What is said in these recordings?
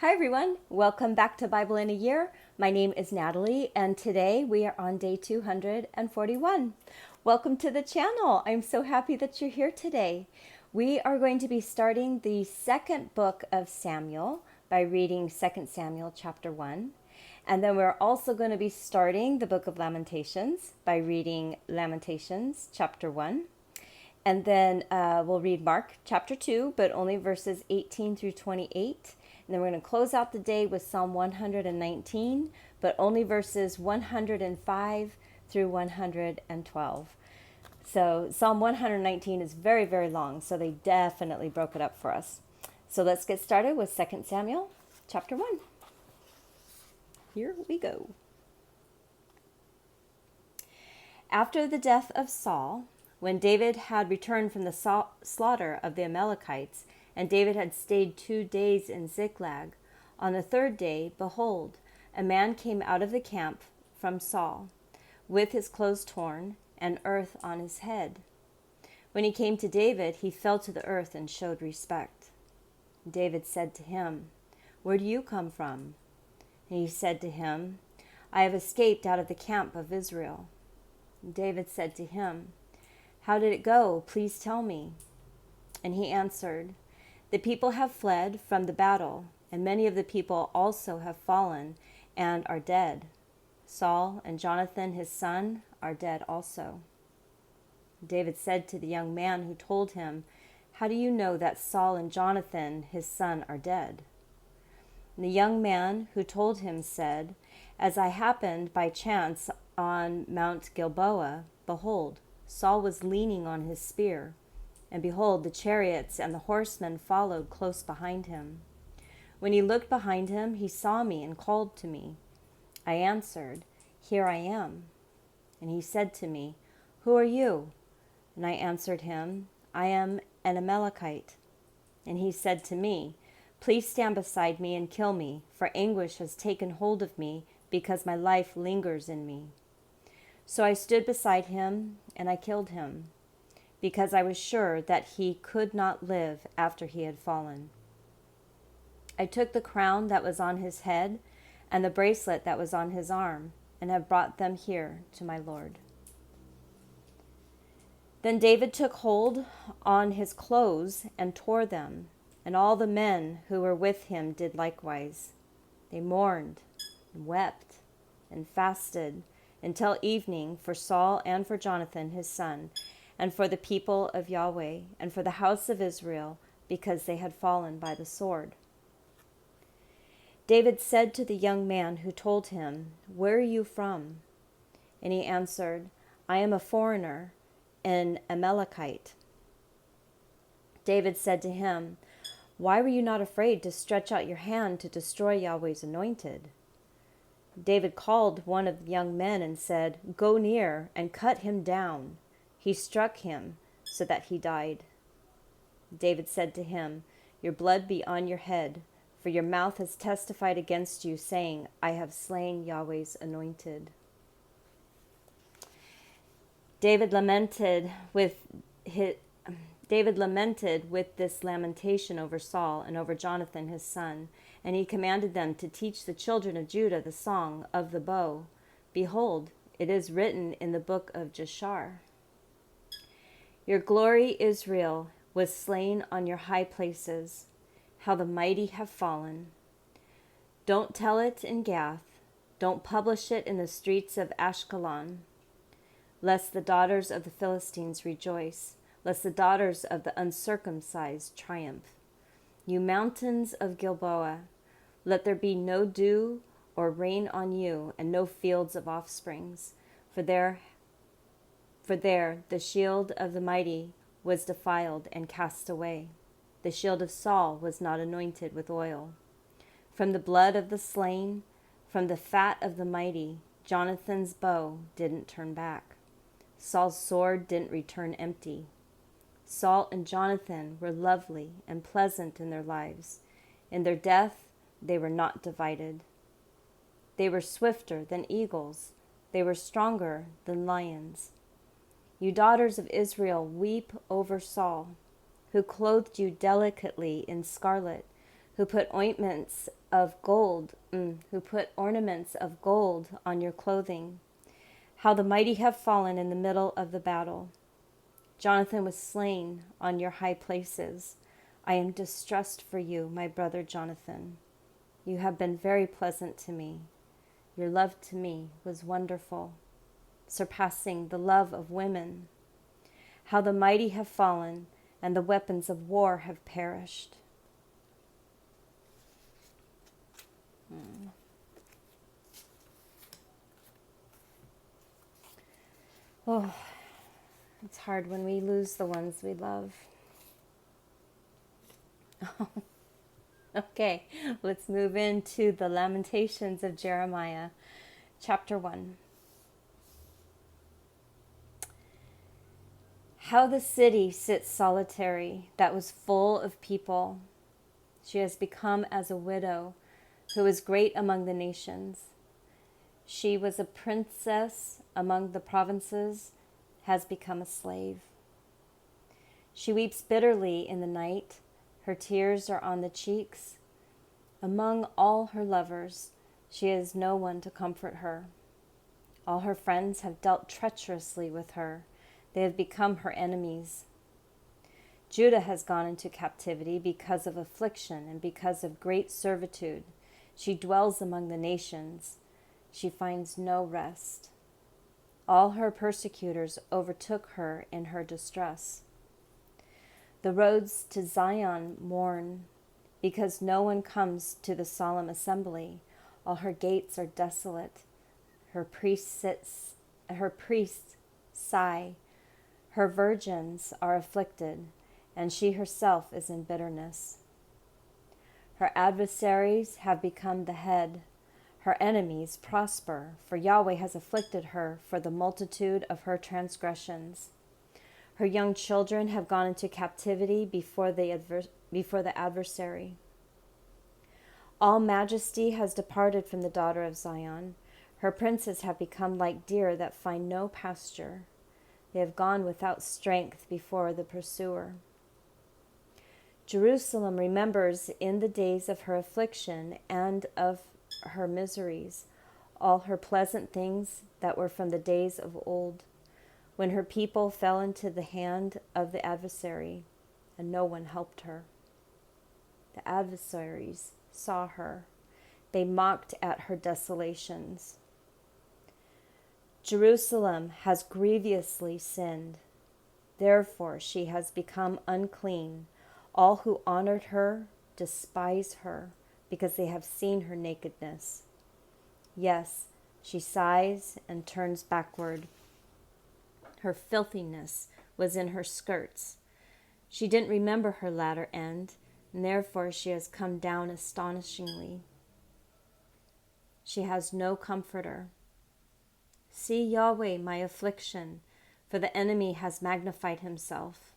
Hi everyone, welcome back to Bible in a Year. My name is Natalie and today we are on day 241. Welcome to the channel. I'm so happy that you're here today. We are going to be starting the second book of Samuel by reading 2 Samuel chapter 1. And then we're also going to be starting the book of Lamentations by reading Lamentations chapter 1. And then we'll read Mark chapter 2, but only verses 18 through 28. And then we're going to close out the day with Psalm 119, but only verses 105 through 112. So Psalm 119 is very, very long, so they definitely broke it up for us. So let's get started with 2 Samuel chapter 1. Here we go. After the death of Saul, when David had returned from the slaughter of the Amalekites, and David had stayed 2 days in Ziklag, on the third day, behold, a man came out of the camp from Saul, with his clothes torn, and earth on his head. When he came to David, he fell to the earth and showed respect. David said to him, "Where do you come from?" And he said to him, "I have escaped out of the camp of Israel." David said to him, "How did it go? Please tell me." And he answered, "The people have fled from the battle, and many of the people also have fallen and are dead. Saul and Jonathan his son are dead also." David said to the young man who told him, "How do you know that Saul and Jonathan his son are dead?" And the young man who told him said, "As I happened by chance on Mount Gilboa, behold, Saul was leaning on his spear, and behold, the chariots and the horsemen followed close behind him. When he looked behind him, he saw me and called to me. I answered, 'Here I am.' And he said to me, 'Who are you?' And I answered him, 'I am an Amalekite.' And he said to me, 'Please stand beside me and kill me, for anguish has taken hold of me, because my life lingers in me.' So I stood beside him, and I killed him, because I was sure that he could not live after he had fallen. I took the crown that was on his head and the bracelet that was on his arm, and have brought them here to my Lord." Then David took hold on his clothes and tore them, and all the men who were with him did likewise. They mourned and wept and fasted until evening for Saul and for Jonathan his son, and for the people of Yahweh, and for the house of Israel, because they had fallen by the sword. David said to the young man who told him, "Where are you from?" And he answered, "I am a foreigner, an Amalekite." David said to him, "Why were you not afraid to stretch out your hand to destroy Yahweh's anointed?" David called one of the young men and said, "Go near and cut him down." He struck him so that he died. David said to him, "Your blood be on your head, for your mouth has testified against you, saying, 'I have slain Yahweh's anointed.'" David lamented with this lamentation over Saul and over Jonathan his son, and he commanded them to teach the children of Judah the song of the bow. Behold, it is written in the book of Jashar. "Your glory, Israel, was slain on your high places. How the mighty have fallen. Don't tell it in Gath. Don't publish it in the streets of Ashkelon, lest the daughters of the Philistines rejoice, lest the daughters of the uncircumcised triumph. You mountains of Gilboa, let there be no dew or rain on you, and no fields of offsprings, for there the shield of the mighty was defiled and cast away. The shield of Saul was not anointed with oil. From the blood of the slain, from the fat of the mighty, Jonathan's bow didn't turn back. Saul's sword didn't return empty. Saul and Jonathan were lovely and pleasant in their lives. In their death, they were not divided. They were swifter than eagles. They were stronger than lions. You daughters of Israel, weep over Saul, who clothed you delicately in scarlet, who put ornaments of gold on your clothing. How the mighty have fallen in the middle of the battle. Jonathan was slain on your high places. I am distressed for you, my brother Jonathan. You have been very pleasant to me. Your love to me was wonderful, surpassing the love of women. How the mighty have fallen, and the weapons of war have perished. Oh, it's hard when we lose the ones we love. Okay, let's move into the Lamentations of Jeremiah, chapter 1. How the city sits solitary, that was full of people. She has become as a widow who is great among the nations. She was a princess among the provinces, has become a slave. She weeps bitterly in the night. Her tears are on the cheeks. Among all her lovers, she has no one to comfort her. All her friends have dealt treacherously with her. They have become her enemies. Judah has gone into captivity because of affliction and because of great servitude. She dwells among the nations. She finds no rest. All her persecutors overtook her in her distress. The roads to Zion mourn, because no one comes to the solemn assembly. All her gates are desolate. Her priests sigh. Her virgins are afflicted, and she herself is in bitterness. Her adversaries have become the head. Her enemies prosper, for Yahweh has afflicted her for the multitude of her transgressions. Her young children have gone into captivity before the adversary. All majesty has departed from the daughter of Zion. Her princes have become like deer that find no pasture. They have gone without strength before the pursuer. Jerusalem remembers in the days of her affliction and of her miseries all her pleasant things that were from the days of old, when her people fell into the hand of the adversary, and no one helped her. The adversaries saw her. They mocked at her desolations. Jerusalem has grievously sinned. Therefore she has become unclean. All who honored her despise her, because they have seen her nakedness. Yes, she sighs and turns backward. Her filthiness was in her skirts. She didn't remember her latter end, and therefore she has come down astonishingly. She has no comforter. See, Yahweh, my affliction, for the enemy has magnified himself.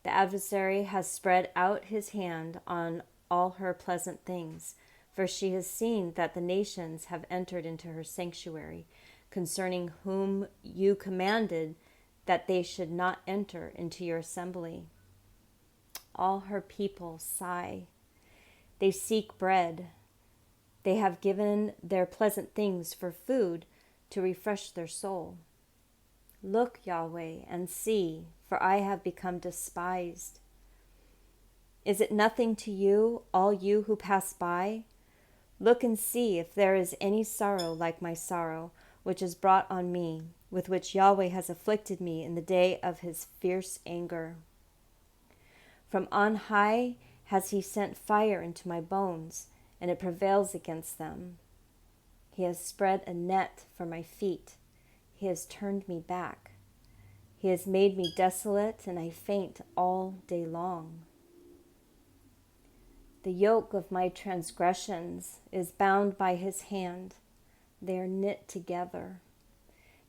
The adversary has spread out his hand on all her pleasant things, for she has seen that the nations have entered into her sanctuary, concerning whom you commanded that they should not enter into your assembly. All her people sigh. They seek bread. They have given their pleasant things for food to refresh their soul. Look, Yahweh, and see, for I have become despised. Is it nothing to you, all you who pass by? Look and see if there is any sorrow like my sorrow, which is brought on me, with which Yahweh has afflicted me in the day of his fierce anger. From on high has he sent fire into my bones, and it prevails against them. He has spread a net for my feet. He has turned me back. He has made me desolate, and I faint all day long. The yoke of my transgressions is bound by his hand. They are knit together.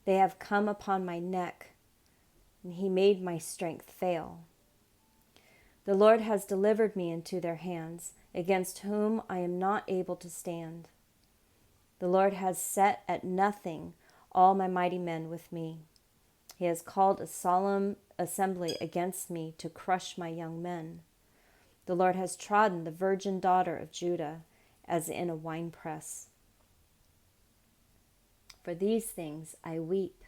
They have come upon my neck, and he made my strength fail. The Lord has delivered me into their hands, against whom I am not able to stand. The Lord has set at nothing all my mighty men with me. He has called a solemn assembly against me to crush my young men. The Lord has trodden the virgin daughter of Judah as in a winepress. For these things I weep.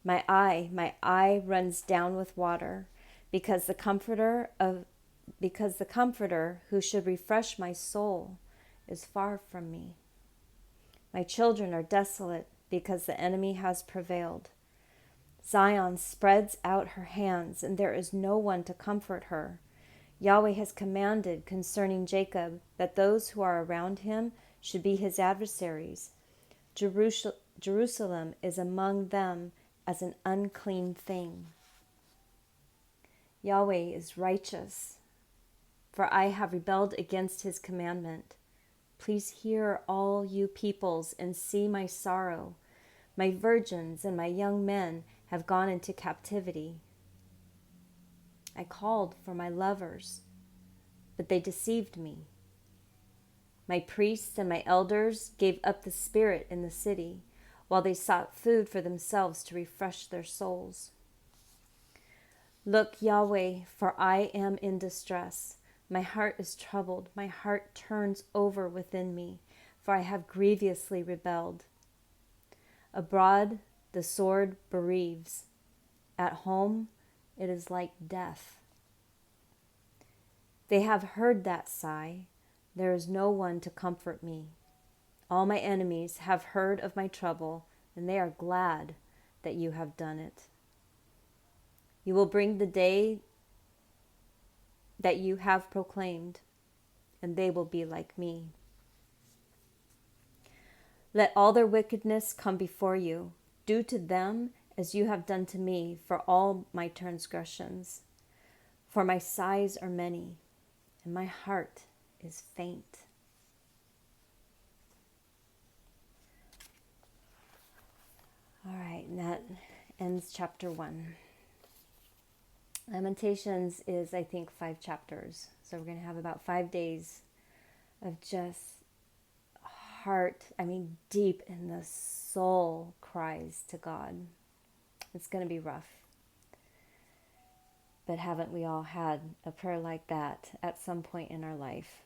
My eye runs down with water, because the comforter who should refresh my soul is far from me. My children are desolate, because the enemy has prevailed. Zion spreads out her hands, and there is no one to comfort her. Yahweh has commanded concerning Jacob that those who are around him should be his adversaries. Jerusalem is among them as an unclean thing. Yahweh is righteous, for I have rebelled against his commandment. Please hear, all you peoples, and see my sorrow. My virgins and my young men have gone into captivity. I called for my lovers, but they deceived me. My priests and my elders gave up the spirit in the city, while they sought food for themselves to refresh their souls. Look, Yahweh, for I am in distress. My heart is troubled. My heart turns over within me, for I have grievously rebelled. Abroad, the sword bereaves. At home, it is like death. They have heard that sigh. There is no one to comfort me. All my enemies have heard of my trouble, and they are glad that you have done it. You will bring the day that you have proclaimed, and they will be like me. Let all their wickedness come before you. Do to them as you have done to me for all my transgressions. For my sighs are many, and my heart is faint. All right, and that ends chapter 1. Lamentations is, I think, 5 chapters. So we're going to have about 5 days of just deep in the soul cries to God. It's going to be rough. But haven't we all had a prayer like that at some point in our life?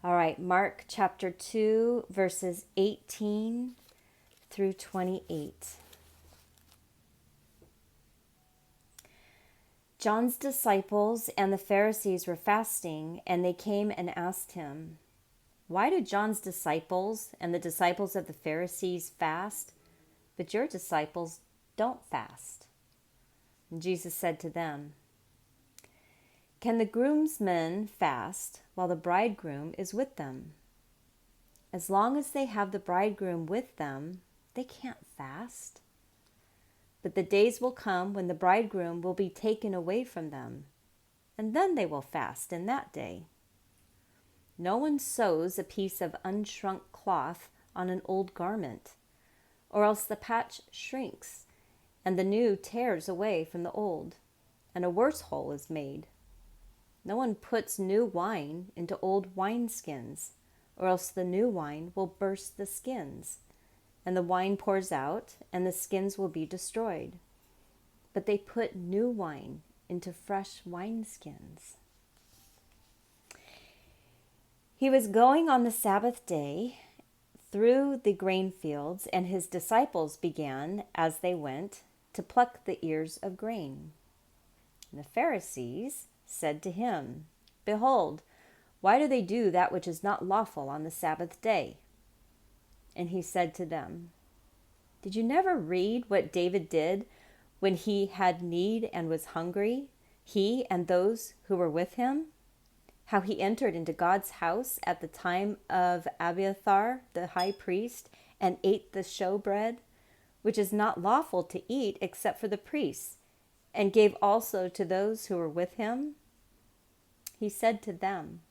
All right, Mark chapter 2, verses 18 through 28. John's disciples and the Pharisees were fasting, and they came and asked him, "Why do John's disciples and the disciples of the Pharisees fast, but your disciples don't fast?" And Jesus said to them, "Can the groomsmen fast while the bridegroom is with them? As long as they have the bridegroom with them, they can't fast. But the days will come when the bridegroom will be taken away from them, and then they will fast in that day. No one sews a piece of unshrunk cloth on an old garment, or else the patch shrinks, and the new tears away from the old, and a worse hole is made. No one puts new wine into old wineskins, or else the new wine will burst the skins, and the wine pours out, and the skins will be destroyed. But they put new wine into fresh wineskins." He was going on the Sabbath day through the grain fields, and his disciples began, as they went, to pluck the ears of grain. And the Pharisees said to him, "Behold, why do they do that which is not lawful on the Sabbath day?" And he said to them, "Did you never read what David did when he had need and was hungry, he and those who were with him? How he entered into God's house at the time of Abiathar, the high priest, and ate the showbread, which is not lawful to eat except for the priests, and gave also to those who were with him?" He said to them,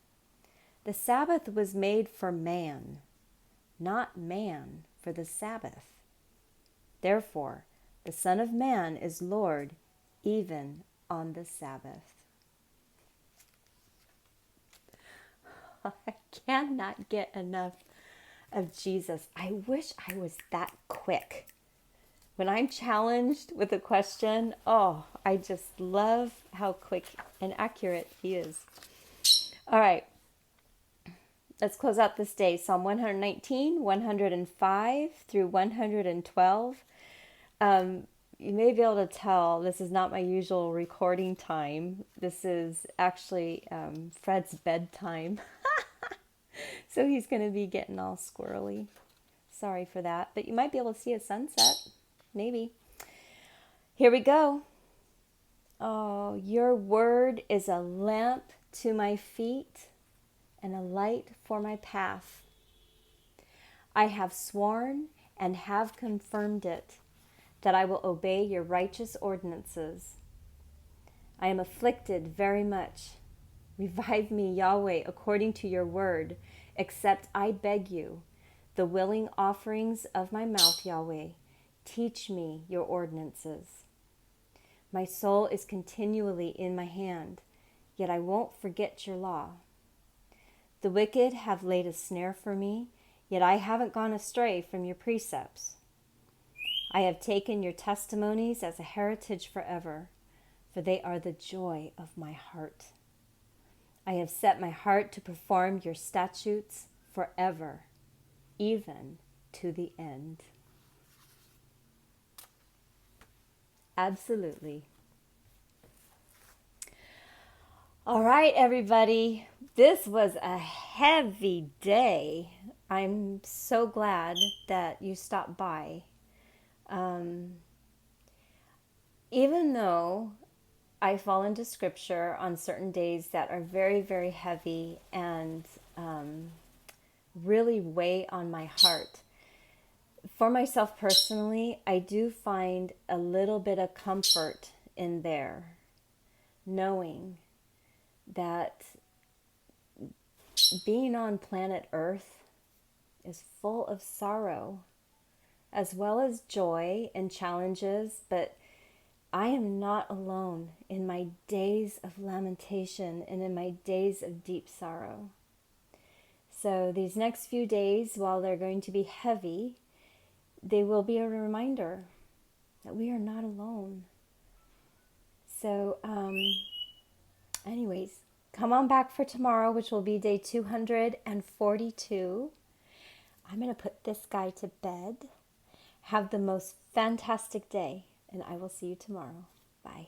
"The Sabbath was made for man, not man for the Sabbath. Therefore, the Son of Man is Lord even on the Sabbath." I cannot get enough of Jesus. I wish I was that quick When I'm challenged with a question, oh, I just love how quick and accurate he is. All right, let's close out this day. Psalm 119, 105 through 112. You may be able to tell this is not my usual recording time. This is actually Fred's bedtime. So he's going to be getting all squirrely. Sorry for that. But you might be able to see a sunset. Maybe. Here we go. Oh, your word is a lamp to my feet and a light for my path. I have sworn and have confirmed it, that I will obey your righteous ordinances. I am afflicted very much. Revive me, Yahweh, according to your word, except I beg you, the willing offerings of my mouth, Yahweh. Teach me your ordinances. My soul is continually in my hand, yet I won't forget your law. The wicked have laid a snare for me, yet I haven't gone astray from your precepts. I have taken your testimonies as a heritage forever, for they are the joy of my heart. I have set my heart to perform your statutes forever, even to the end. Absolutely. All right, everybody. This was a heavy day. I'm so glad that you stopped by. Even though I fall into scripture on certain days that are very, very heavy and really weigh on my heart, for myself personally, I do find a little bit of comfort in there, knowing that being on planet Earth is full of sorrow as well as joy and challenges, but I am not alone in my days of lamentation and in my days of deep sorrow. So these next few days, while they're going to be heavy, they will be a reminder that we are not alone. So, anyways, come on back for tomorrow, which will be day 242. I'm going to put this guy to bed. Have the most fantastic day, and I will see you tomorrow. Bye.